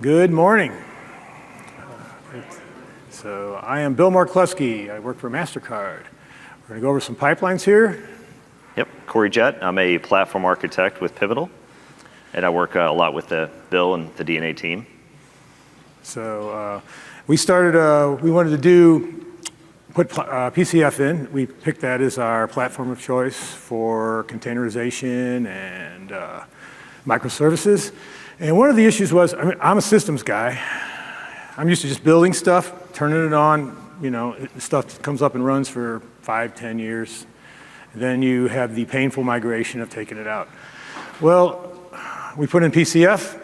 Good morning. So I am Bill Marchlewski. I work for Mastercard. We're going to go over some pipelines here. Yep, Cory, Jett. I'm a platform architect with Pivotal, and I work a lot with Bill and the DNA team. So we wanted to put PCF in. We picked that as our platform of choice for containerization and microservices. And one of the issues was, I'm a systems guy. I'm used to just building stuff, turning it on, stuff comes up and runs for 5, 10 years. Then you have the painful migration of taking it out. Well, we put in PCF,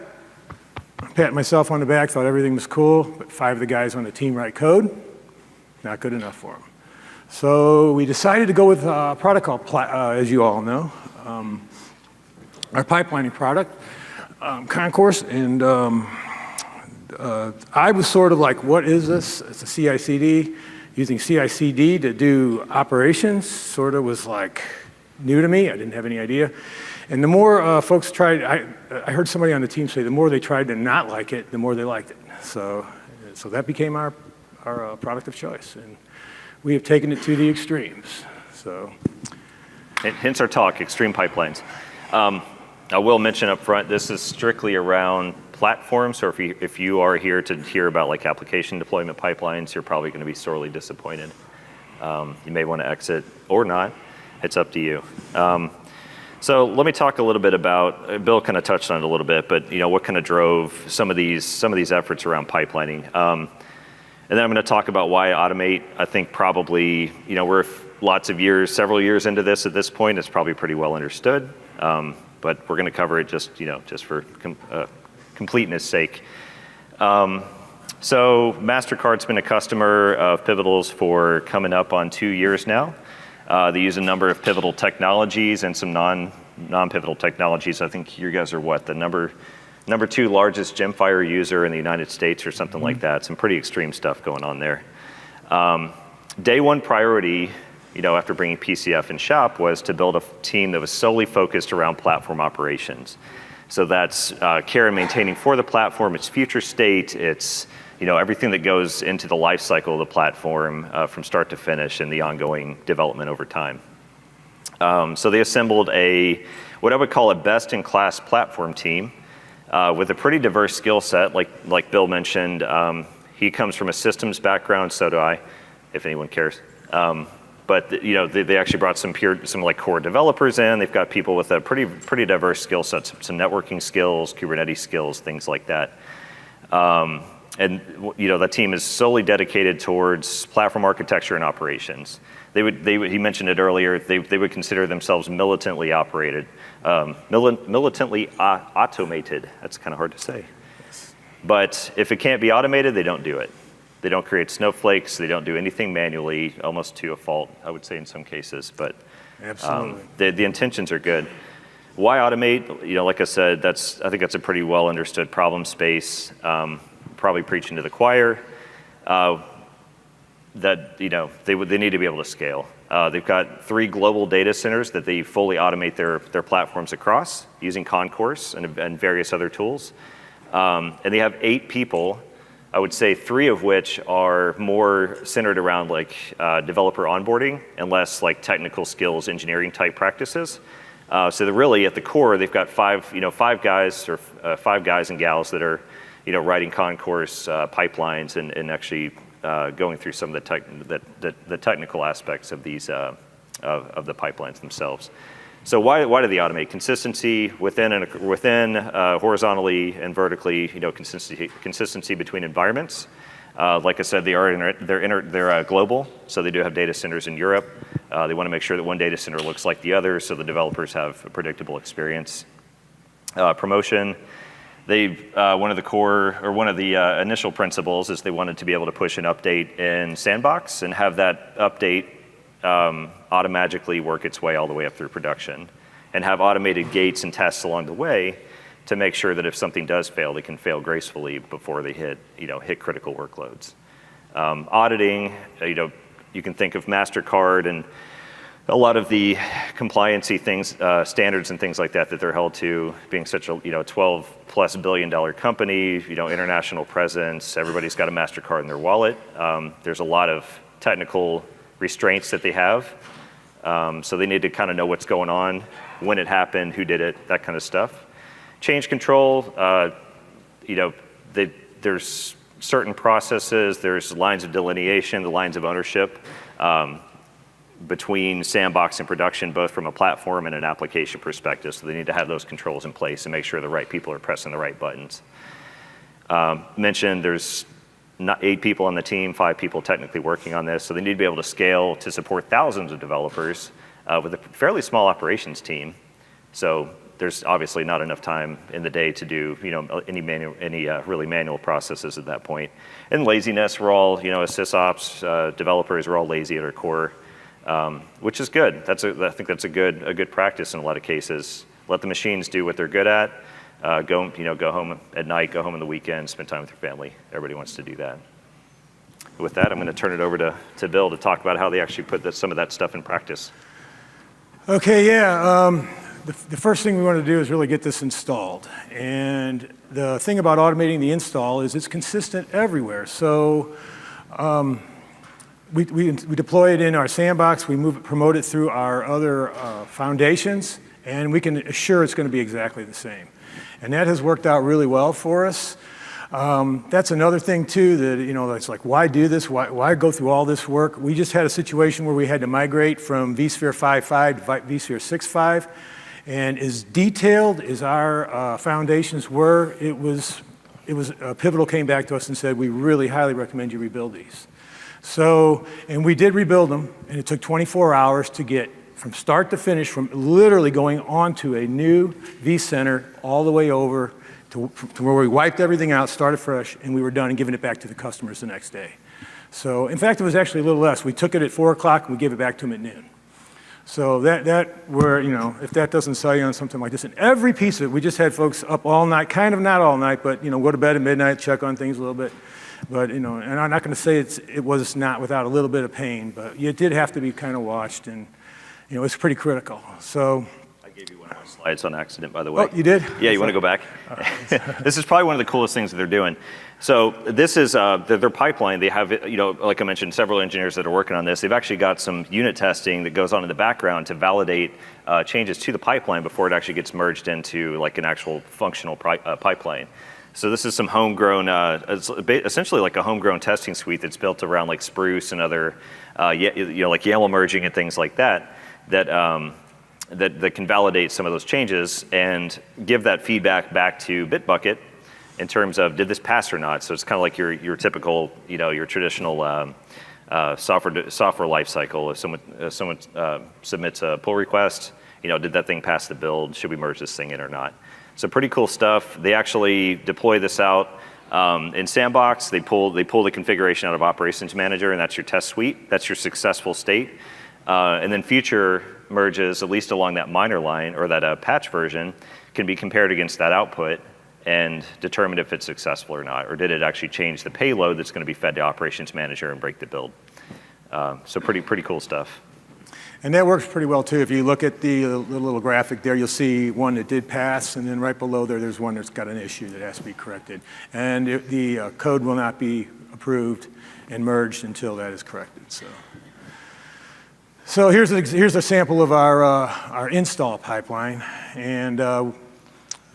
pat myself on the back, thought everything was cool, but 5 of the guys on the team write code, not good enough for them. So we decided to go with a product called, as you all know, our pipelining product, Concourse, and I was sort of like, what is this? It's a CI/CD. Using CI/CD to do operations sort of was like new to me. I didn't have any idea. And the more folks tried, I heard somebody on the team say the more they tried to not like it, the more they liked it. So that became our product of choice. And we have taken it to the extremes. So, Hence our talk, extreme pipelines. I will mention up front, this is strictly around platforms, so if you are here to hear about like application deployment pipelines, you're probably going to be sorely disappointed. You may want to exit or not. It's up to you. So let me talk a little bit about, Bill kind of touched on it a little bit, but what kind of drove some of these efforts around pipelining. And then I'm going to talk about why automate. I think probably, we're several years into this at this point. It's probably pretty well understood. But we're going to cover it just for completeness sake. So Mastercard's been a customer of Pivotal's for coming up on 2 years now. They use a number of Pivotal technologies and some non-Pivotal technologies. I think you guys are the number 2 largest Gemfire user in the United States or something like that. Some pretty extreme stuff going on there. Day one priority, after bringing PCF in shop, was to build a team that was solely focused around platform operations. So that's care and maintaining for the platform, its future state, it's everything that goes into the life cycle of the platform from start to finish and the ongoing development over time. So they assembled what I would call a best-in-class platform team with a pretty diverse skill set. Like Bill mentioned, he comes from a systems background, so do I, if anyone cares. But they actually brought some like core developers in. They've got people with a pretty diverse skill sets, some networking skills, Kubernetes skills, things like that. And that team is solely dedicated towards platform architecture and operations. He mentioned it earlier. They would consider themselves militantly operated, militantly automated. That's kind of hard to say. But if it can't be automated, they don't do it. They don't create snowflakes. They don't do anything manually, almost to a fault, I would say in some cases. But absolutely, the intentions are good. Why automate? Like I said, I think that's a pretty well understood problem space. Probably preaching to the choir. That they need to be able to scale. They've got 3 global data centers that they fully automate their platforms across using Concourse and various other tools. And they have 8 people. I would say 3 of which are more centered around like developer onboarding and less like technical skills, engineering type practices. So they're really at the core, they've got 5 guys and gals that are, writing Concourse pipelines and actually going through some of the technical aspects of these of the pipelines themselves. So why do they automate? Consistency within horizontally and vertically, consistency between environments. Like I said, they're global, so they do have data centers in Europe. They want to make sure that one data center looks like the other, so the developers have a predictable experience. Promotion. One of the initial principles is they wanted to be able to push an update in Sandbox and have that update automatically work its way all the way up through production, and have automated gates and tests along the way to make sure that if something does fail, they can fail gracefully before they hit critical workloads. Auditing, you can think of Mastercard and a lot of the compliancy things, standards and things like that they're held to, being such a $12+ billion company, international presence, everybody's got a Mastercard in their wallet. There's a lot of technical restraints that they have. So they need to kind of know what's going on, when it happened, who did it, that kind of stuff. Change control, there's certain processes, there's lines of delineation, the lines of ownership between sandbox and production, both from a platform and an application perspective. So they need to have those controls in place and make sure the right people are pressing the right buttons. Mentioned there's not 8 people on the team, 5 people technically working on this. So they need to be able to scale to support thousands of developers with a fairly small operations team. So there's obviously not enough time in the day to do any really manual processes at that point. And laziness, we're all as sysops developers, we're all lazy at our core, which is good. I think that's a good practice in a lot of cases. Let the machines do what they're good at. Go home at night, go home on the weekend, spend time with your family. Everybody wants to do that. With that, I'm going to turn it over to Bill to talk about how they actually put some of that stuff in practice. Okay, yeah. The first thing we want to do is really get this installed. And the thing about automating the install is it's consistent everywhere. So we deploy it in our sandbox, we promote it through our other foundations, and we can assure it's going to be exactly the same. And that has worked out really well for us. That's another thing too, that it's like, why do this? Why go through all this work? We just had a situation where we had to migrate from vSphere 5.5 to vSphere 6.5. And as detailed as our foundations were, it was Pivotal came back to us and said, we really highly recommend you rebuild these. So, and we did rebuild them, and it took 24 hours to get from start to finish, from literally going onto a new vCenter all the way over to where we wiped everything out, started fresh, and we were done and giving it back to the customers the next day. So, in fact, it was actually a little less. We took it at 4 o'clock and we gave it back to them at noon. So if that doesn't sell you on something like this, and every piece of it, we just had folks up all night, kind of not all night, but go to bed at midnight, check on things a little bit. But and I'm not going to say it was not without a little bit of pain, but it did have to be kind of watched, and it's pretty critical. So I gave you one of my slides on accident, by the way. Oh, you did? Yeah, you want to go back? This is probably one of the coolest things that they're doing. So this is their pipeline. They have, like I mentioned, several engineers that are working on this. They've actually got some unit testing that goes on in the background to validate changes to the pipeline before it actually gets merged into like an actual functional pipeline. So this is some homegrown, it's essentially like a homegrown testing suite that's built around like Spruce and other, like YAML merging and things like that can validate some of those changes and give that feedback back to Bitbucket in terms of did this pass or not. So it's kind of like your typical, your traditional software life cycle. If someone submits a pull request, did that thing pass the build? Should we merge this thing in or not? So pretty cool stuff. They actually deploy this out in Sandbox. They pull the configuration out of Operations Manager, and that's your test suite. That's your successful state. And then future merges, at least along that minor line or that patch version, can be compared against that output and determine if it's successful or not, or did it actually change the payload that's going to be fed to Operations Manager and break the build. So pretty cool stuff. And that works pretty well too. If you look at the little graphic there, you'll see one that did pass, and then right below there's one that's got an issue that has to be corrected. And the code will not be approved and merged until that is corrected. So here's a sample of our install pipeline, and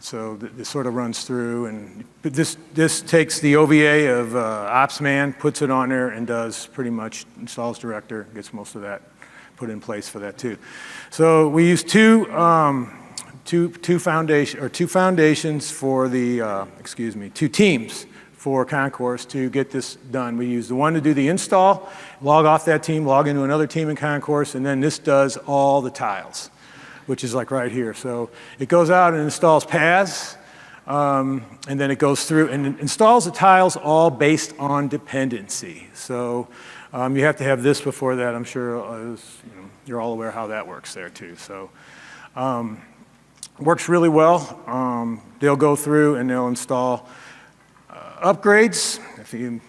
so this sort of runs through, and this takes the OVA of OpsMan, puts it on there, and does pretty much installs director, gets most of that put in place for that too. So we use two foundations for the two teams for Concourse to get this done. We use the one to do the install, log off that team, log into another team in Concourse, and then this does all the tiles, which is like right here. So it goes out and installs paths, and then it goes through and installs the tiles all based on dependency. So you have to have this before that. I'm sure you're all aware how that works there too. So works really well. They'll go through and they'll install upgrades. If you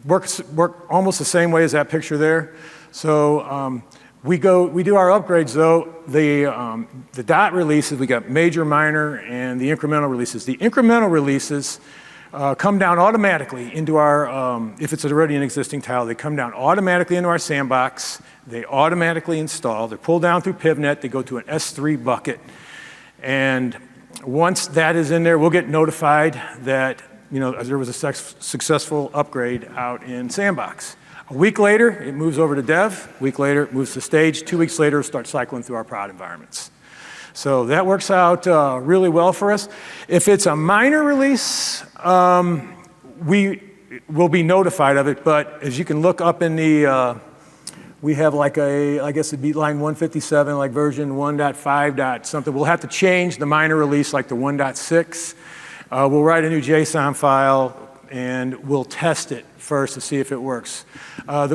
work almost the same way as that picture there. So We do our upgrades though. The dot releases, we got major, minor, and the incremental releases. The incremental releases come down automatically into our, if it's already an existing tile, they come down automatically into our sandbox. They automatically install. They're pulled down through PivNet. They go to an S3 bucket. And once that is in there, we'll get notified that there was a successful upgrade out in sandbox. A week later, it moves over to dev. A week later, it moves to stage. 2 weeks later, it starts cycling through our prod environments. So that works out really well for us. If it's a minor release, we will be notified of it. But as you can look up in the, we have like I guess it'd be line 157, like version 1.5 something. We'll have to change the minor release like to 1.6. We'll write a new JSON file and we'll test it first to see if it works.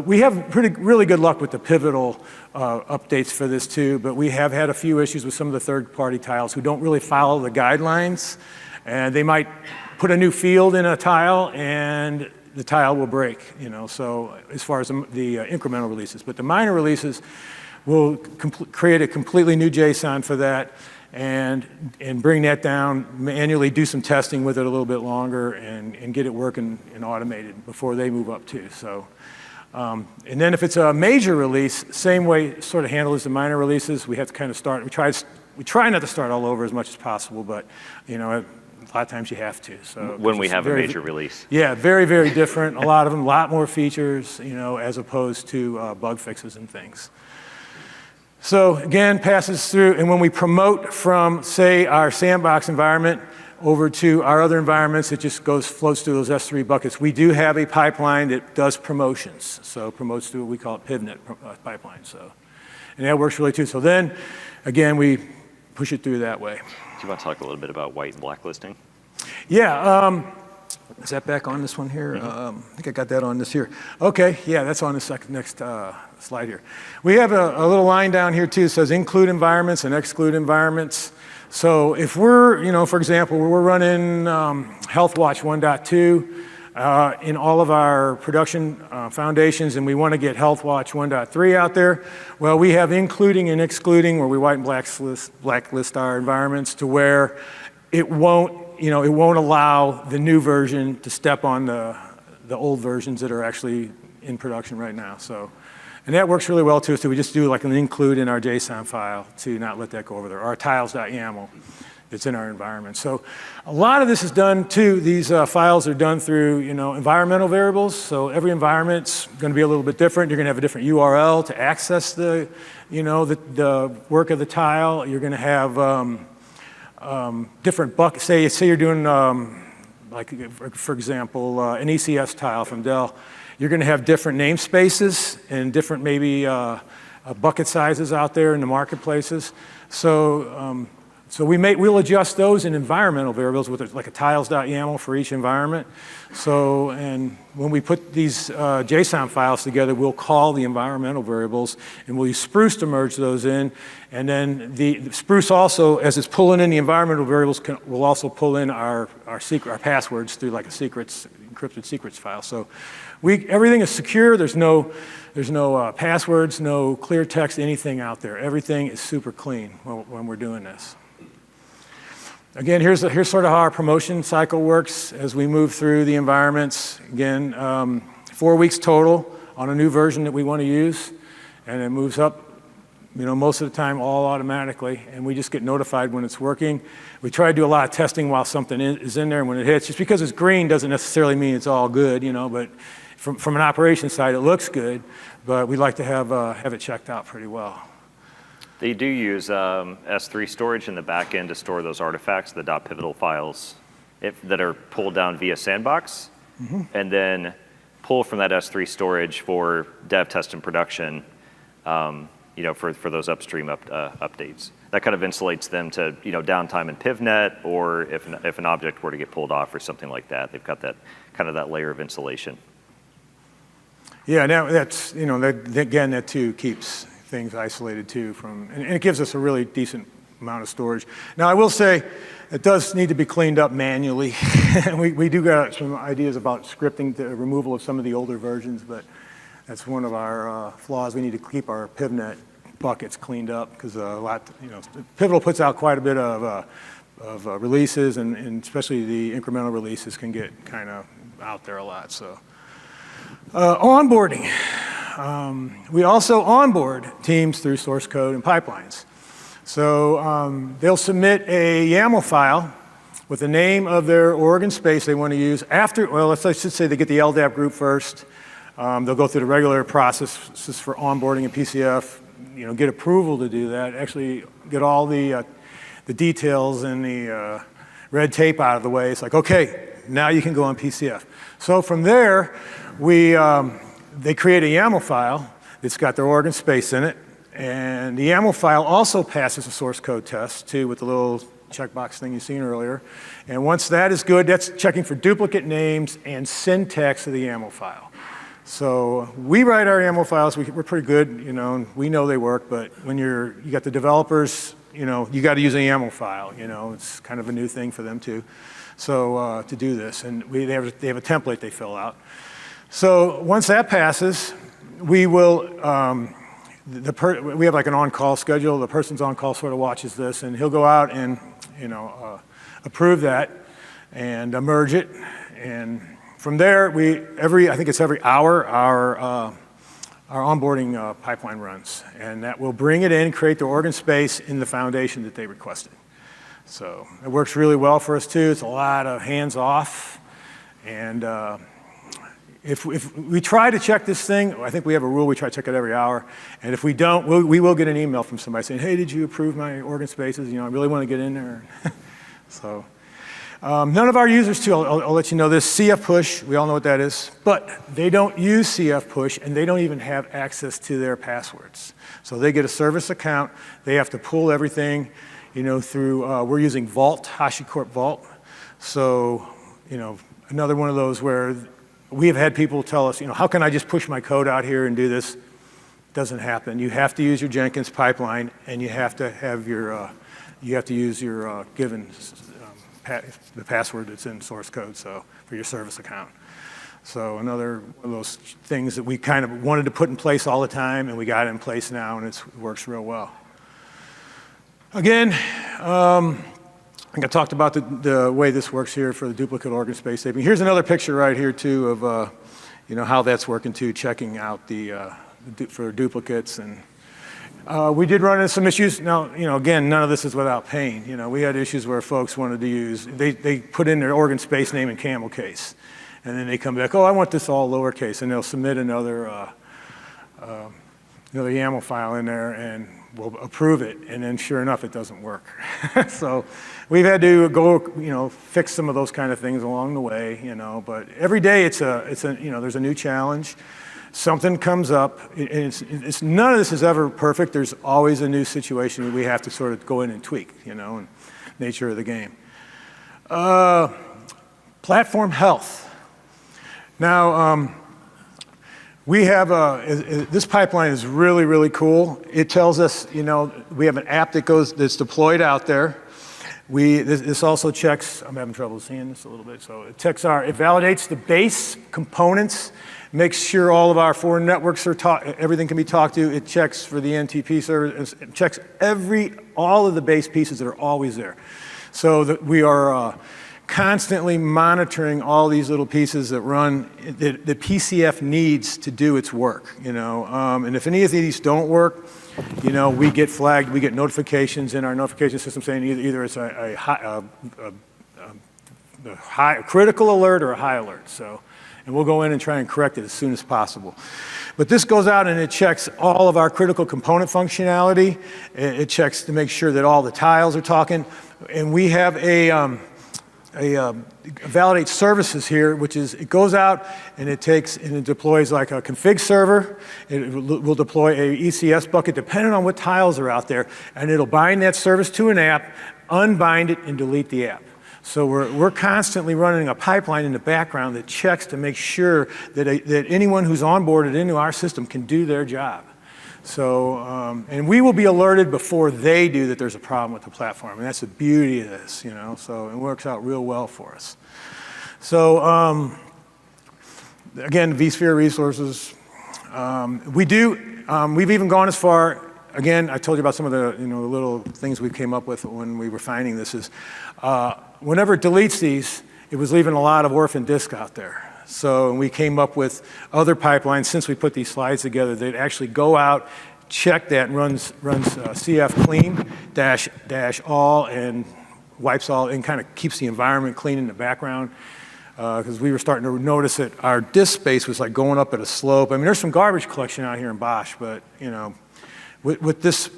We have really good luck with the pivotal updates for this too, but we have had a few issues with some of the third-party tiles who don't really follow the guidelines, and they might put a new field in a tile and the tile will break, so as far as the incremental releases. But the minor releases will create a completely new JSON for that and bring that down, manually do some testing with it a little bit longer and get it working and automated before they move up too. So, and then if it's a major release, same way sort of handle as the minor releases. We have to kind of start, we try not to start all over as much as possible, but a lot of times you have to. So when we have a major release. Yeah, very, very different. A lot of them, a lot more features, as opposed to bug fixes and things. So again, passes through, and when we promote from, say, our sandbox environment over to our other environments, it just flows through those S3 buckets. We do have a pipeline that does promotions, so promotes through what we call PivNet pipeline. So, and that works really too. So then, again, we push it through that way. Do you want to talk a little bit about white and blacklisting? Yeah. Is that back on this one here? I think I got that on this here. Okay, yeah, that's on the next slide here. We have a little line down here too that says include environments and exclude environments. So if we're, for example, we're running HealthWatch 1.2 in all of our production foundations and we want to get HealthWatch 1.3 out there, well, we have including and excluding where we white and blacklist our environments to where it won't allow the new version to step on the old versions that are actually in production right now. So, and that works really well too. So we just do like an include in our JSON file to not let that go over there. Our tiles.yaml that's in our environment. So a lot of this is done too. These files are done through environmental variables. So every environment's going to be a little bit different. You're going to have a different URL to access the work of the tile. You're going to have different buckets. Say you're doing, like for example, an ECS tile from Dell. You're going to have different namespaces and different maybe bucket sizes out there in the marketplaces. So, we'll adjust those in environmental variables with like a tiles.yaml for each environment. So, and when we put these JSON files together, we'll call the environmental variables and we'll use Spruce to merge those in. And then the Spruce also, as it's pulling in the environmental variables, will also pull in our passwords through like a encrypted secrets file. So everything is secure. There's no passwords, no clear text, anything out there. Everything is super clean when we're doing this. Again, here's sort of how our promotion cycle works as we move through the environments. Again, 4 weeks total on a new version that we want to use, and it moves up, most of the time all automatically, and we just get notified when it's working. We try to do a lot of testing while something is in there, and when it hits, just because it's green doesn't necessarily mean it's all good, but from an operations side, it looks good, but we like to have it checked out pretty well. They do use S3 storage in the back end to store those artifacts, the .pivotal files that are pulled down via Sandbox, and then pull from that S3 storage for dev, test, and production, for those upstream updates. That kind of insulates them to downtime in PivNet, or if an object were to get pulled off or something like that, they've got that kind of that layer of insulation. Yeah, now that's that too keeps things isolated too and it gives us a really decent amount of storage. Now I will say it does need to be cleaned up manually. we do got some ideas about scripting the removal of some of the older versions, but that's one of our flaws. We need to keep our PivNet buckets cleaned up, because Pivotal puts out quite a bit of releases, and especially the incremental releases can get kind of out there a lot. So onboarding. We also onboard teams through source code and pipelines. So they'll submit a YAML file with the name of their org and space they want to use after, well, I should say they get the LDAP group first. They'll go through the regular processes for onboarding in PCF, get approval to do that, actually get all the details and the red tape out of the way. It's like, okay, now you can go on PCF. So from there, they create a YAML file that's got their org and space in it, and the YAML file also passes a source code test too, with the little checkbox thing you've seen earlier. And once that is good, that's checking for duplicate names and syntax of the YAML file. So we write our YAML files, we're pretty good, and we know they work, but when you got the developers, you got to use a YAML file, it's kind of a new thing for them too. So to do this, and they have a template they fill out. So once that passes, we will, we have like an on-call schedule. The person's on-call sort of watches this, and he'll go out and approve that and merge it. And from there, I think it's every hour, our onboarding pipeline runs, and that will bring it in, create the org and space in the foundation that they requested. So it works really well for us too. It's a lot of hands-off, and if we try to check this thing, I think we have a rule, we try to check it every hour, and if we don't, we will get an email from somebody saying, hey, did you approve my org and spaces? I really want to get in there. So none of our users too, I'll let you know this, CF Push, we all know what that is, but they don't use CF Push, and they don't even have access to their passwords. So they get a service account, they have to pull everything, through, we're using Vault, HashiCorp Vault. So, another one of those where we have had people tell us, how can I just push my code out here and do this? Doesn't happen. You have to use your Jenkins pipeline, and you have to have your, use your given, the password that's in source code, so for your service account. So another one of those things that we kind of wanted to put in place all the time, and we got it in place now, and it works real well. Again, I think I talked about the way this works here for the duplicate org and space saving. Here's another picture right here too of how that's working too, checking out for duplicates. And we did run into some issues. Now, again, none of this is without pain. We had issues where folks wanted to use, they put in their org and space name in camel case, and then they come back, oh, I want this all lowercase, and they'll submit another YAML file in there, and we'll approve it, and then sure enough, it doesn't work. So we've had to go, fix some of those kind of things along the way, but every day there's a new challenge. Something comes up, and none of this is ever perfect. There's always a new situation that we have to sort of go in and tweak, and nature of the game. Platform health. Now, we have this pipeline is really, really cool. It tells us, we have an app that's deployed out there. This also checks, I'm having trouble seeing this a little bit, so it validates the base components, makes sure all of our foreign networks everything can be talked to. It checks for the NTP service, it checks all of the base pieces that are always there. So that we are constantly monitoring all these little pieces that run, that PCF needs to do its work, and if any of these don't work, we get flagged, we get notifications in our notification system saying either it's a critical alert or a high alert, and we'll go in and try and correct it as soon as possible. But this goes out and it checks all of our critical component functionality, it checks to make sure that all the tiles are talking, and we have a validate services here, which is it goes out and it deploys like a config server. It will deploy a ECS bucket depending on what tiles are out there, and it'll bind that service to an app, unbind it, and delete the app. So we're constantly running a pipeline in the background that checks to make sure that anyone who's onboarded into our system can do their job. So, and we will be alerted before they do that there's a problem with the platform, and that's the beauty of this, so it works out real well for us. So, again, vSphere resources, we've even gone as far, again, I told you about some of the little things we came up with when we were finding this is, whenever it deletes these, it was leaving a lot of orphan disk out there. So we came up with other pipelines since we put these slides together. They'd actually go out, check that, and runs CF clean dash all and wipes all and kind of keeps the environment clean in the background. Because we were starting to notice that our disk space was like going up at a slope. I mean, there's some garbage collection out here in BOSH, but with this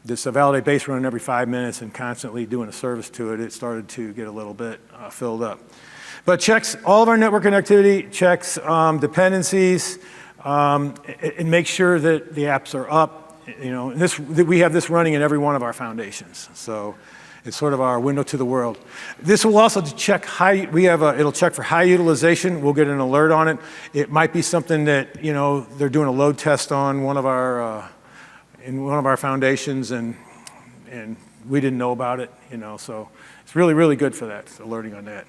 validate base running every 5 minutes and constantly doing a service to it, it started to get a little bit filled up. But checks all of our network connectivity, checks dependencies, and make sure that the apps are up. We have this running in every one of our foundations. So it's sort of our window to the world. This will also check it'll check for high utilization. We'll get an alert on it. It might be something that, they're doing a load test on in one of our foundations and we didn't know about it, so it's really, really good for that, alerting on that.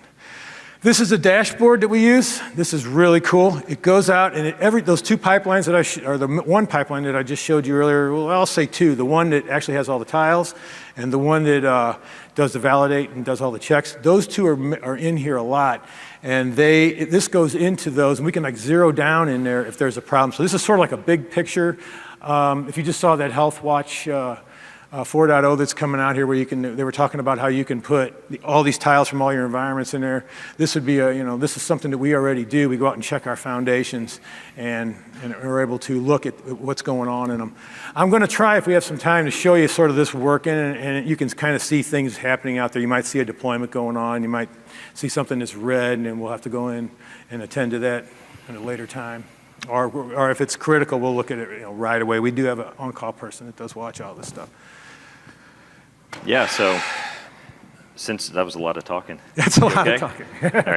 This is a dashboard that we use. This is really cool. It goes out and those two pipelines or the one pipeline that I just showed you earlier, well, I'll say two. The one that actually has all the tiles and the one that does the validate and does all the checks. Those two are in here a lot. And this goes into those and we can like zero down in there if there's a problem. So this is sort of like a big picture. If you just saw that Health Watch 4.0 that's coming out here where they were talking about how you can put all these tiles from all your environments in there. This would be this is something that we already do. We go out and check our foundations and are able to look at what's going on in them. I'm going to try, if we have some time, to show you sort of this working and you can kind of see things happening out there. You might see a deployment going on. You might see something that's red and then we'll have to go in and attend to that at a later time. Or if it's critical, we'll look at it right away. We do have an on-call person that does watch all this stuff. Yeah, so since that was a lot of talking. That's a lot of talking. All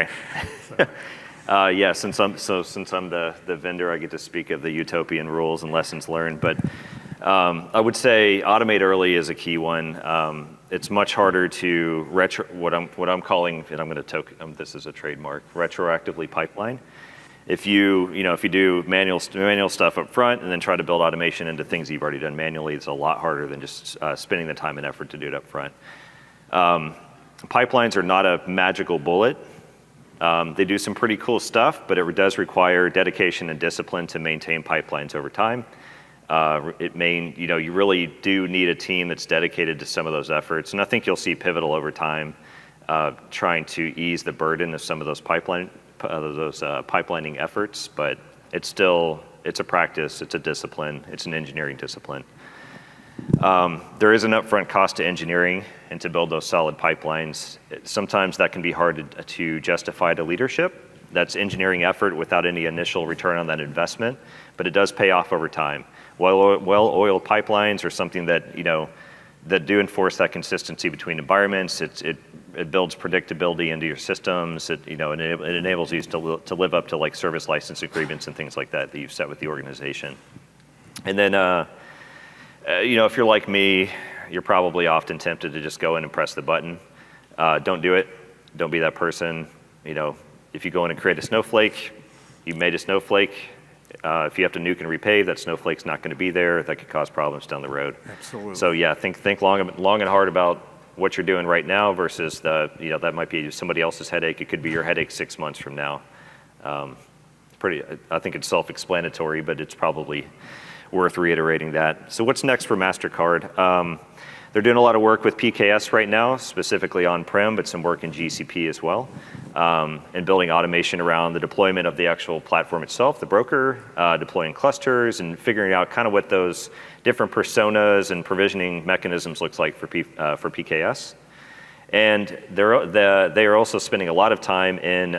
right. Yeah, since I'm the vendor, I get to speak of the utopian rules and lessons learned. But I would say automate early is a key one. It's much harder to what I'm calling, and I'm going to this is a trademark, retroactively pipeline. If you do manual stuff up front and then try to build automation into things you've already done manually, it's a lot harder than just spending the time and effort to do it up front. Pipelines are not a magical bullet. They do some pretty cool stuff, but it does require dedication and discipline to maintain pipelines over time. You really do need a team that's dedicated to some of those efforts, and I think you'll see Pivotal over time trying to ease the burden of some of those pipelining efforts, but it's a practice, it's a discipline, it's an engineering discipline. There is an upfront cost to engineering and to build those solid pipelines. Sometimes that can be hard to justify to leadership. That's engineering effort without any initial return on that investment, but it does pay off over time. Well-oiled pipelines are something that that do enforce that consistency between environments. It builds predictability into your systems. It enables you to live up to like service license agreements and things like that you've set with the organization. And then, if you're like me, you're probably often tempted to just go in and press the button. Don't do it. Don't be that person. If you go in and create a snowflake, you made a snowflake. If you have to nuke and repave, that snowflake's not going to be there. That could cause problems down the road. Absolutely. So yeah, think long and hard about what you're doing right now versus that might be somebody else's headache. It could be your headache 6 months from now. I think it's self-explanatory, but it's probably worth reiterating that. So what's next for Mastercard? They're doing a lot of work with PKS right now, specifically on-prem, but some work in GCP as well, and building automation around the deployment of the actual platform itself, the broker, deploying clusters, and figuring out kind of what those different personas and provisioning mechanisms looks like for PKS. And they are also spending a lot of time in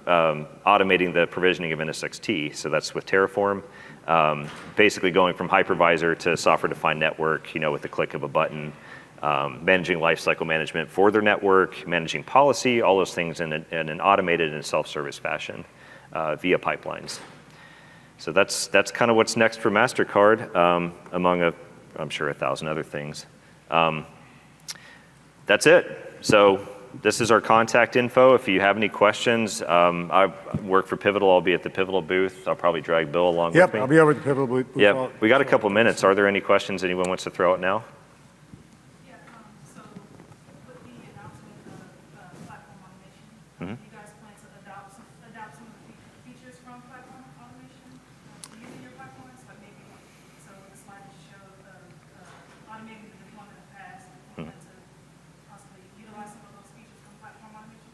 automating the provisioning of NSXT. So that's with Terraform. Basically going from hypervisor to software-defined network, with the click of a button, managing lifecycle management for their network, managing policy, all those things in an automated and self-service fashion via pipelines. So that's kind of what's next for Mastercard, among I'm sure 1,000 other things. That's it. So this is our contact info. If you have any questions, I work for Pivotal. I'll be at the Pivotal booth. I'll probably drag Bill along with me. I'll be over at the Pivotal booth. Yep, we got a couple minutes. Are there any questions anyone wants to throw out now? So with the announcement of platform automation, you guys plan to adopt some of the features from platform automation using your platforms? Like maybe, so the slide just showed automating the deployment of PaaS, and to possibly utilize some of those features from platform automation?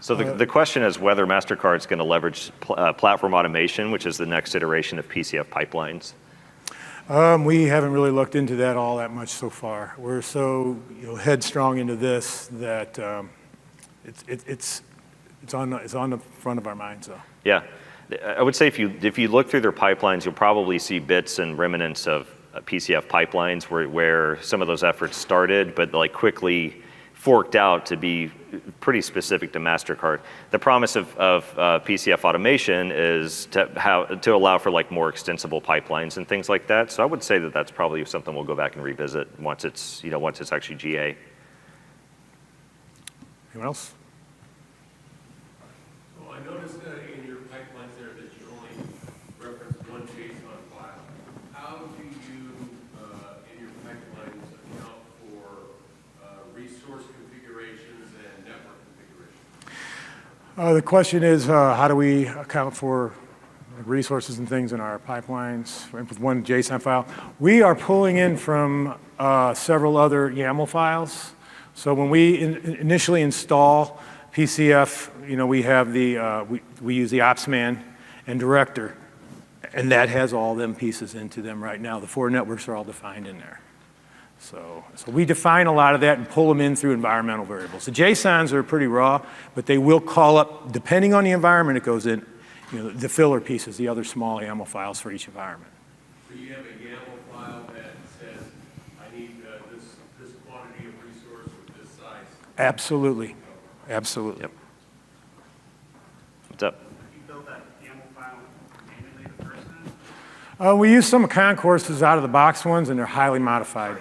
So the question is whether Mastercard's going to leverage platform automation, which is the next iteration of PCF pipelines. We haven't really looked into that all that much so far. We're so headstrong into this that it's on the front of our minds, though. Yeah, I would say if you look through their pipelines, you'll probably see bits and remnants of PCF pipelines where some of those efforts started, but like quickly forked out to be pretty specific to Mastercard. The promise of PCF automation is to allow for like more extensible pipelines and things like that. So I would say that that's probably something we'll go back and revisit once it's actually GA. Anyone else? Well, I noticed in your pipelines there that you only reference one JSON file. How do you, in your pipelines, account for resource configurations and network configurations? The question is, how do we account for resources and things in our pipelines with one JSON file? We are pulling in from several other YAML files. So when we initially install PCF, we have we use the Opsman and Director, and that has all them pieces into them right now. The 4 networks are all defined in there. So we define a lot of that and pull them in through environmental variables. The JSONs are pretty raw, but they will call up, depending on the environment it goes in, the filler pieces, the other small YAML files for each environment. So you have a YAML file that says, I need this quantity of resource with this size? Absolutely. Absolutely. Yep. What's up? You built that YAML file manually the first time? We use some concourses out of the box ones, and they're highly modified.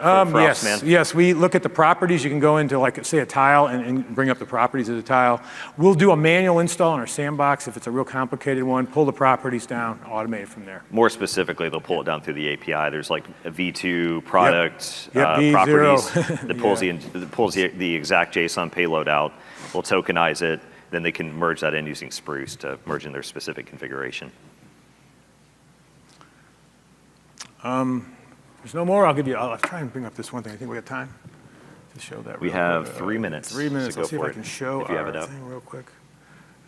Yes, we look at the properties. You can go into, like, say, a tile and bring up the properties of the tile. We'll do a manual install in our sandbox if it's a real complicated one, pull the properties down, automate it from there. More specifically, they'll pull it down through the API. There's like a V2 product V0. properties that pulls the exact JSON payload out. We'll tokenize it. Then they can merge that in using Spruce to merge in their specific configuration. There's no more. I'll try and bring up this one thing. I think we have time to show that. We have 3 minutes. 3 minutes. So Let's see if go I for can it, show if you have our it up. thing real quick.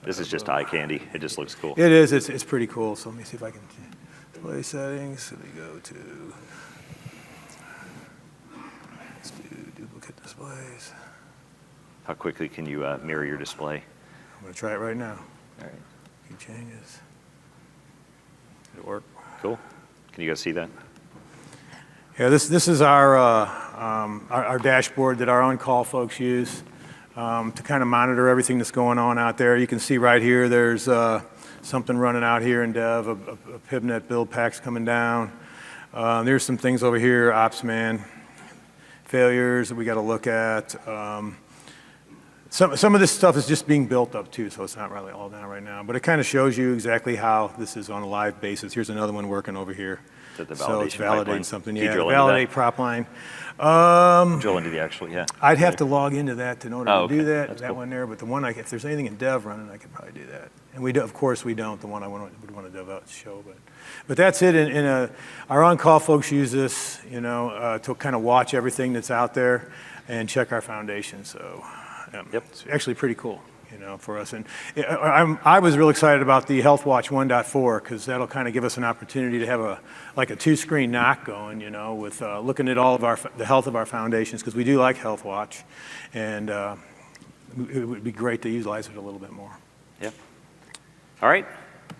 This is just eye candy. It just looks cool. It is. It's pretty cool. So let me see if I can display settings. So we go to, let's do duplicate displays. How quickly can you mirror your display? I'm going to try it right now. All right. Few changes. Did it work? Cool. Can you guys see that? Yeah, this is our dashboard that our on-call folks use to kind of monitor everything that's going on out there. You can see right here, there's something running out here in dev, a PibNet build pack's coming down. There's some things over here, Opsman, failures that we got to look at. Some of this stuff is just being built up too, so it's not really all down right now. But it kind of shows you exactly how this is on a live basis. Here's another one working over here. The validation So it's validating pipeline. something. Do you Yeah, drill into validate that? prop line. Drill into the actual, yeah. I'd have to log into that to know how to do that. That's That cool. one there, but the one if there's anything in dev running, I could probably do that. And we do, of course we don't. The one I would want to dev out show, but that's it. Our on-call folks use this, to kind of watch everything that's out there and check our foundation. So, Yep. It's actually pretty cool. For us. And I was real excited about the Health Watch 1.4 because that'll kind of give us an opportunity to have a 2-screen knock going, with looking at all of the health of our foundations because we do like Health Watch, and it would be great to utilize it a little bit more. Yep. All right.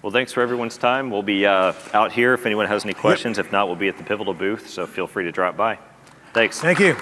Well, thanks for everyone's time. We'll be out here if anyone has any questions. If not, we'll be at the Pivotal booth, so feel free to drop by. Thanks. Thank you.